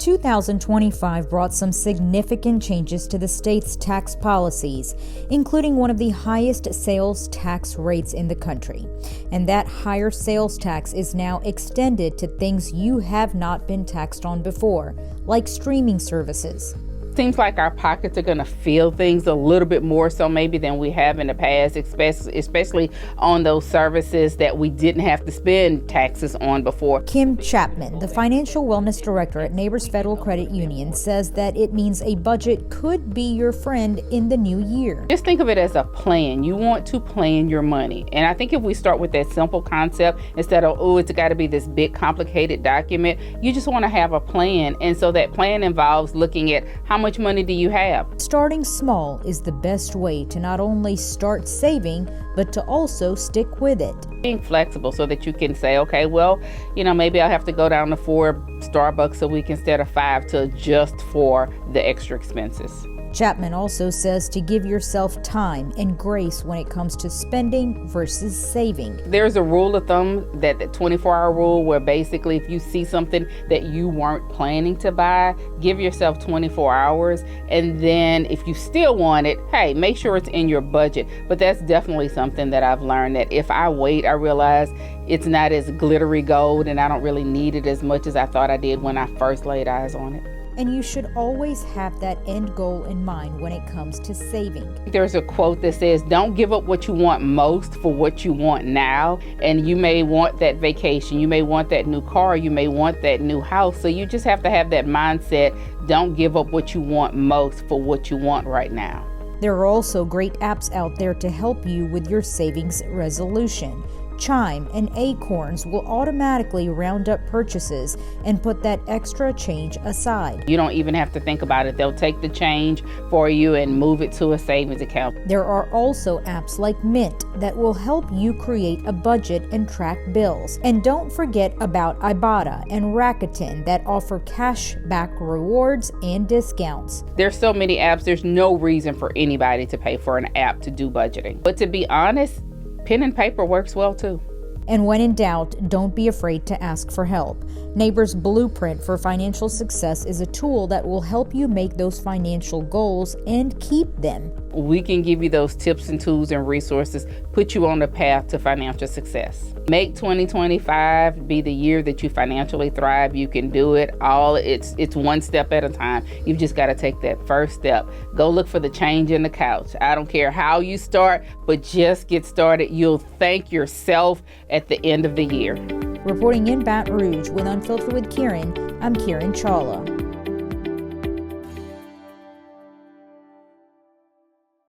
2025 brought some significant changes to the state's tax policies, including one of the highest sales tax rates in the country. And that higher sales tax is now extended to things you have not been taxed on before, like streaming services. Seems like our pockets are going to feel things a little bit more so maybe than we have in the past, especially on those services that we didn't have to spend taxes on before. Kim Chapman, the Financial Wellness Director at Neighbors Federal Credit Union, says that it means a budget could be your friend in the new year. Just think of it as a plan. You want to plan your money. And I think if we start with that simple concept, instead of, it's got to be this big complicated document, you just want to have a plan. And so that plan involves looking at how much money do you have? Starting small is the best way to not only start saving, but to also stick with it. Being flexible so that you can say, okay, well, maybe I'll have to go down to 4 Starbucks a week instead of 5 to adjust for the extra expenses. Chapman also says to give yourself time and grace when it comes to spending versus saving. There's a rule of thumb, that the 24-hour rule, where basically if you see something that you weren't planning to buy, give yourself 24 hours. And then if you still want it, hey, make sure it's in your budget. But that's definitely something that I've learned, that if I wait, I realize it's not as glittery gold and I don't really need it as much as I thought I did when I first laid eyes on it. And you should always have that end goal in mind when it comes to saving. There's a quote that says, don't give up what you want most for what you want now. And you may want that vacation, you may want that new car, you may want that new house. So you just have to have that mindset, don't give up what you want most for what you want right now. There are also great apps out there to help you with your savings resolution. Chime and Acorns will automatically round up purchases and put that extra change aside. You don't even have to think about it. They'll take the change for you and move it to a savings account. There are also apps like Mint that will help you create a budget and track bills. And don't forget about Ibotta and Rakuten that offer cash back rewards and discounts. There's so many apps, there's no reason for anybody to pay for an app to do budgeting. But to be honest, pen and paper works well too. And when in doubt, don't be afraid to ask for help. Neighbors Blueprint for Financial Success is a tool that will help you make those financial goals and keep them. We can give you those tips and tools and resources, put you on the path to financial success. Make 2025 be the year that you financially thrive. You can do it all. It's one step at a time. You've just got to take that first step. Go look for the change in the couch. I don't care how you start, but just get started. You'll thank yourself at the end of the year. Reporting in Baton Rouge with Unfiltered with Karen, I'm Karen Chawla.